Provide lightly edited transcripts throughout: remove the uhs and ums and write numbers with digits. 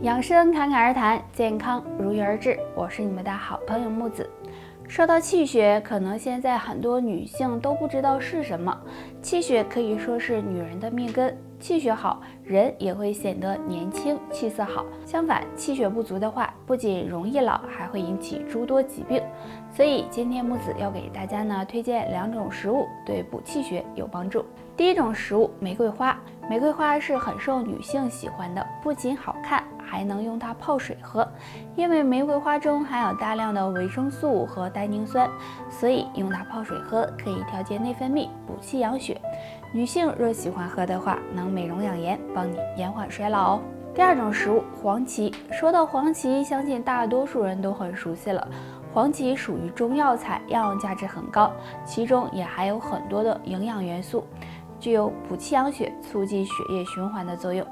养生侃侃而谈，健康如约而至。我是你们的好朋友木子。说到气血，可能现在很多女性都不知道是什么。气血可以说是女人的命根，气血好，人也会显得年轻，气色好。相反，气血不足的话，不仅容易老，还会引起诸多疾病。所以今天木子要给大家推荐2种食物，对补气血有帮助。第一种食物，玫瑰花。玫瑰花是很受女性喜欢的，不仅好看，还能用它泡水喝。因为玫瑰花中含有大量的维生素和单宁酸，所以用它泡水喝可以调节内分泌，补气养血。女性若喜欢喝的话，能美容养颜，帮你延缓衰老哦。第二种食物，黄芪。说到黄芪，相信大多数人都很熟悉了。黄芪属于中药材，药用价值很高，其中也含有很多的营养元素，具有补气养血、促进血液循环的作用。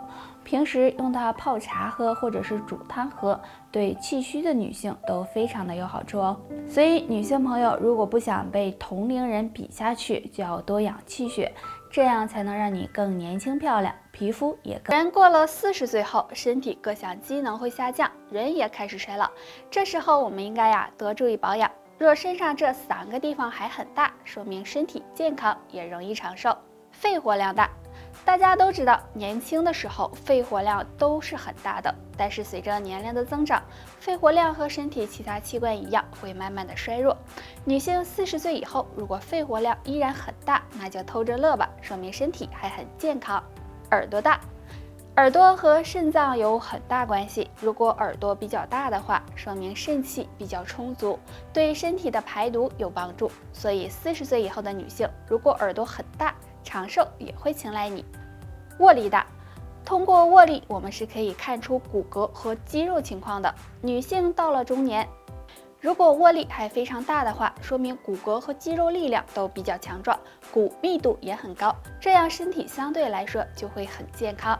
平时用它泡茶喝，或者是煮汤喝，对气虚的女性都非常的有好处哦。所以女性朋友如果不想被同龄人比下去，就要多养气血，这样才能让你更年轻漂亮，皮肤也更。人过了40岁后，身体各项机能会下降，人也开始衰老，这时候我们应该多注意保养。若身上这3个地方还很大，说明身体健康，也容易长寿。肺活量大。大家都知道，年轻的时候肺活量都是很大的，但是随着年龄的增长，肺活量和身体其他器官一样，会慢慢的衰弱。女性40岁以后，如果肺活量依然很大，那就偷着乐吧，说明身体还很健康。耳朵大。耳朵和肾脏有很大关系，如果耳朵比较大的话，说明肾气比较充足，对身体的排毒有帮助。所以40岁以后的女性，如果耳朵很大，长寿也会青睐你。握力大。通过握力，我们是可以看出骨骼和肌肉情况的。女性到了中年，如果握力还非常大的话，说明骨骼和肌肉力量都比较强壮，骨密度也很高，这样身体相对来说就会很健康。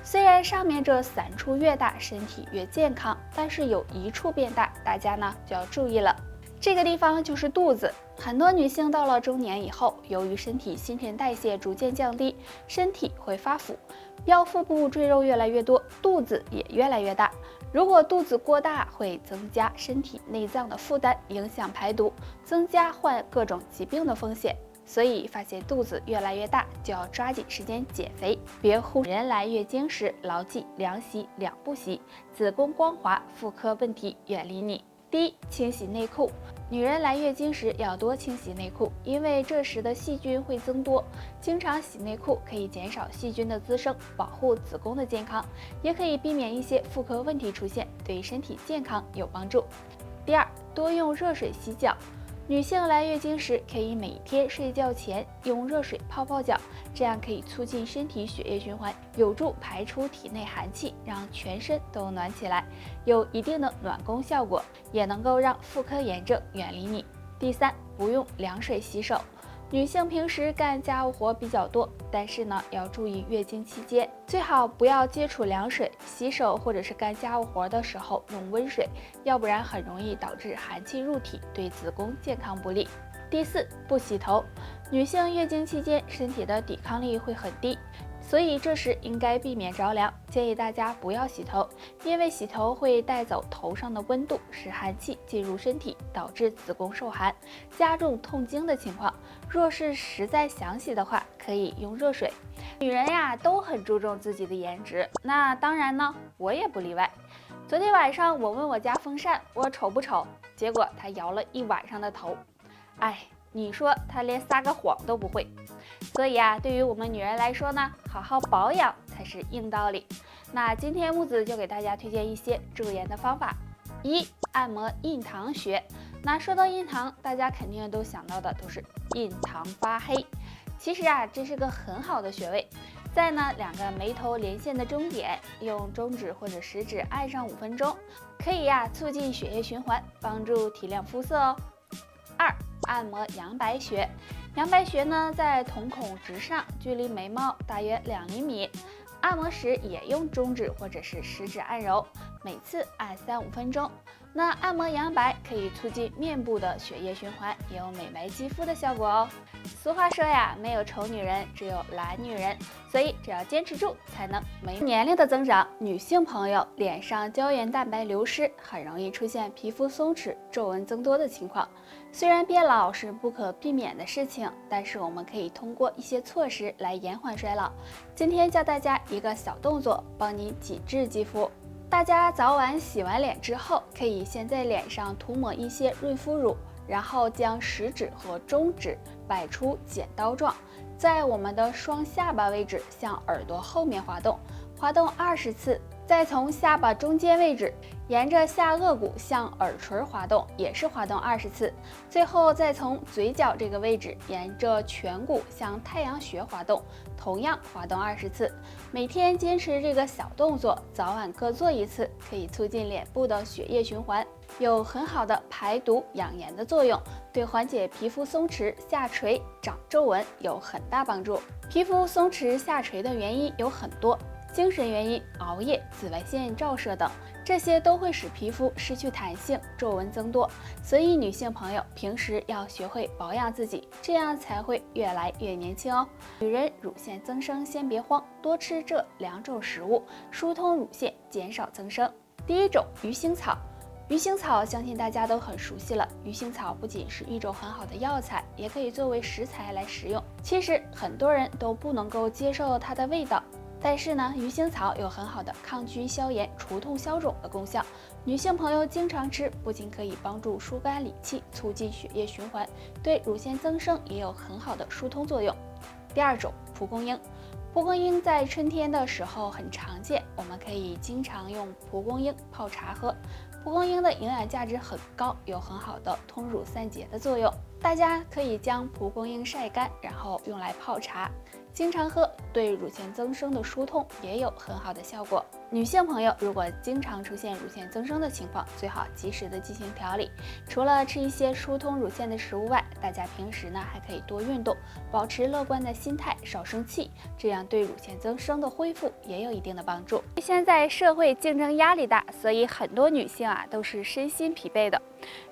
虽然上面这3处越大，身体越健康，但是有一处变大，大家就要注意了。这个地方就是肚子。很多女性到了中年以后，由于身体新陈代谢逐渐降低，身体会发福，腰腹部赘肉越来越多，肚子也越来越大。如果肚子过大，会增加身体内脏的负担，影响排毒，增加患各种疾病的风险。所以发现肚子越来越大，就要抓紧时间减肥，别忽视。人来月经时，牢记2洗2不洗，子宫光滑，妇科问题远离你。第一，清洗内裤。女人来月经时要多清洗内裤，因为这时的细菌会增多。经常洗内裤可以减少细菌的滋生，保护子宫的健康，也可以避免一些妇科问题出现，对身体健康有帮助。第二，多用热水洗脚。女性来月经时，可以每天睡觉前用热水泡泡脚，这样可以促进身体血液循环，有助排出体内寒气，让全身都暖起来，有一定的暖宫效果，也能够让妇科炎症远离你。第三，不用凉水洗手。女性平时干家务活比较多，但是要注意月经期间最好不要接触凉水，洗手或者是干家务活的时候用温水，要不然很容易导致寒气入体，对子宫健康不利。第四，不洗头。女性月经期间身体的抵抗力会很低，所以这时应该避免着凉，建议大家不要洗头，因为洗头会带走头上的温度，使寒气进入身体，导致子宫受寒，加重痛经的情况。若是实在想洗的话，可以用热水。女人都很注重自己的颜值，那当然我也不例外。昨天晚上我问我家风扇我丑不丑，结果他摇了一晚上的头。你说他连撒个谎都不会。所以对于我们女人来说好好保养才是硬道理。那今天木子就给大家推荐一些驻颜的方法。一、按摩印堂穴。那说到印堂，大家肯定都想到的都是印堂发黑。其实这是个很好的穴位，在2个眉头连线的中点，用中指或者食指按上5分钟，可以促进血液循环，帮助提亮肤色哦。二、按摩阳白穴。阳白穴在瞳孔直上，距离眉毛大约2厘米。按摩时也用中指或者是食指按揉，每次按3-5分钟。那按摩阳白可以促进面部的血液循环，也有美白肌肤的效果哦。俗话说呀，没有丑女人，只有懒女人。所以只要坚持住，才能没年龄的增长。女性朋友脸上胶原蛋白流失，很容易出现皮肤松弛、皱纹增多的情况。虽然变老是不可避免的事情，但是我们可以通过一些措施来延缓衰老。今天教大家一个小动作，帮你紧致肌肤。大家早晚洗完脸之后，可以先在脸上涂抹一些润肤乳。然后将食指和中指摆出剪刀状，在我们的双下巴位置向耳朵后面滑动20次，再从下巴中间位置沿着下颚骨向耳垂滑动，也是滑动20次，最后再从嘴角这个位置沿着颧骨向太阳穴滑动，同样滑动20次。每天坚持这个小动作，早晚各做一次，可以促进脸部的血液循环，有很好的排毒养颜的作用，对缓解皮肤松弛、下垂、长皱纹有很大帮助。皮肤松弛下垂的原因有很多，精神原因、熬夜、紫外线照射等，这些都会使皮肤失去弹性，皱纹增多。所以女性朋友平时要学会保养自己，这样才会越来越年轻哦。女人乳腺增生先别慌，多吃这2种食物，疏通乳腺，减少增生。第一种，鱼腥草。鱼腥草相信大家都很熟悉了，鱼腥草不仅是一种很好的药材，也可以作为食材来食用。其实很多人都不能够接受它的味道，但是呢，鱼腥草有很好的抗菌消炎、除痛消肿的功效。女性朋友经常吃，不仅可以帮助疏肝理气，促进血液循环，对乳腺增生也有很好的疏通作用。第二种，蒲公英。蒲公英在春天的时候很常见，我们可以经常用蒲公英泡茶喝。蒲公英的营养价值很高，有很好的通乳散结的作用。大家可以将蒲公英晒干，然后用来泡茶，经常喝，对乳腺增生的疏通也有很好的效果。女性朋友如果经常出现乳腺增生的情况，最好及时的进行调理。除了吃一些疏通乳腺的食物外，大家平时呢还可以多运动，保持乐观的心态，少生气，这样对乳腺增生的恢复也有一定的帮助。现在社会竞争压力大，所以很多女性都是身心疲惫的，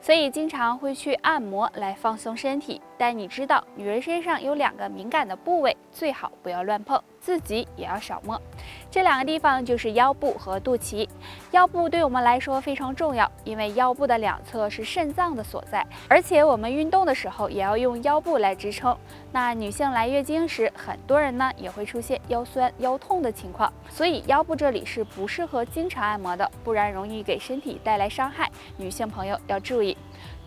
所以经常会去按摩来放松身体。但你知道，女人身上有2个敏感的部位，最好不要乱碰，自己也要少摸。这2个地方就是腰部和肚脐。腰部对我们来说非常重要，因为腰部的2侧是肾脏的所在，而且我们运动的时候也要用腰部来支撑。那女性来月经时，很多人呢也会出现腰酸腰痛的情况，所以腰部这里是不适合经常按摩的，不然容易给身体带来伤害。女性朋友要注意。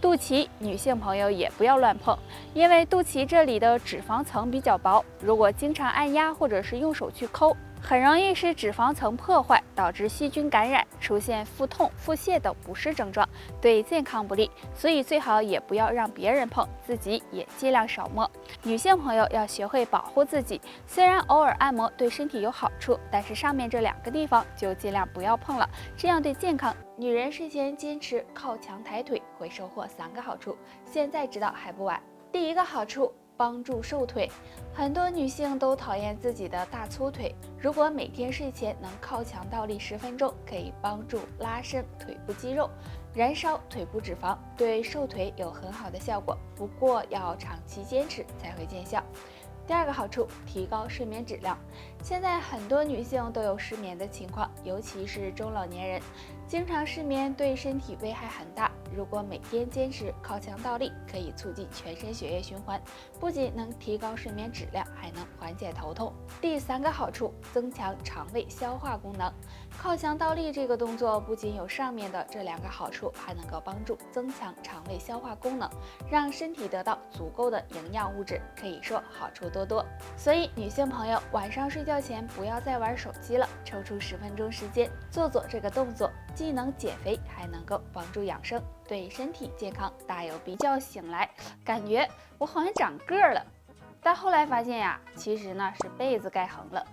肚脐，女性朋友也不要乱碰，因为肚脐这里的脂肪层比较薄，如果经常按压或者是用手去抠，很容易使脂肪层破坏，导致细菌感染，出现腹痛、腹泻等不适症状，对健康不利。所以最好也不要让别人碰，自己也尽量少摸。女性朋友要学会保护自己，虽然偶尔按摩对身体有好处，但是上面这2个地方就尽量不要碰了，这样对健康。女人睡前坚持靠墙抬腿，会收获3个好处，现在知道还不晚。第1个好处，帮助瘦腿。很多女性都讨厌自己的大粗腿，如果每天睡前能靠墙倒立10分钟，可以帮助拉伸腿部肌肉，燃烧腿部脂肪，对瘦腿有很好的效果，不过要长期坚持才会见效。第2个好处，提高睡眠质量。现在很多女性都有失眠的情况，尤其是中老年人，经常失眠对身体危害很大。如果每天坚持靠墙倒立，可以促进全身血液循环，不仅能提高睡眠质量，还能缓解头痛。第3个好处，增强肠胃消化功能。靠墙倒立这个动作不仅有上面的这2个好处，还能够帮助增强肠胃消化功能，让身体得到足够的营养物质，可以说好处多多。所以女性朋友晚上睡觉前不要再玩手机了，抽出10分钟时间做这个动作，既能减肥，还能够帮助养生，对身体健康大有裨益。觉醒来，感觉我好像长个儿了，但后来发现呀，其实呢是被子盖横了。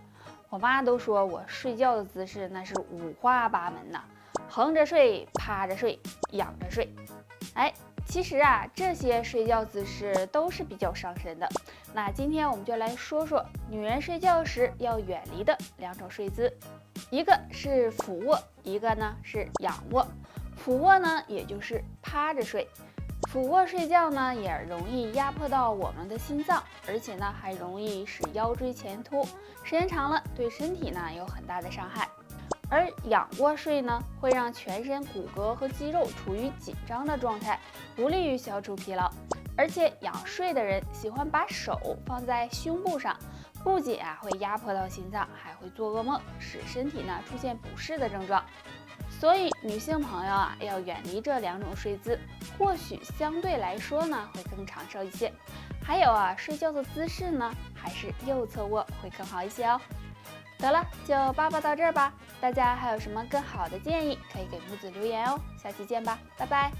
我妈都说我睡觉的姿势那是五花八门呐，横着睡、趴着睡、仰着睡。其实这些睡觉姿势都是比较伤身的。那今天我们就来说说女人睡觉时要远离的2种睡姿，一个是俯卧，一个呢是仰卧。俯卧呢，也就是趴着睡。俯卧睡觉呢，也容易压迫到我们的心脏，而且呢，还容易使腰椎前凸，时间长了对身体呢有很大的伤害。而仰卧睡呢，会让全身骨骼和肌肉处于紧张的状态，不利于消除疲劳。而且仰睡的人喜欢把手放在胸部上，不仅会压迫到心脏，还会做噩梦，使身体呢出现不适的症状。所以女性朋友要远离这2种睡姿，或许相对来说呢会更长寿一些。还有睡觉的姿势呢，还是右侧卧会更好一些哦。得了，就叭叭到这儿吧。大家还有什么更好的建议，可以给木子留言哦。下期见吧，拜拜。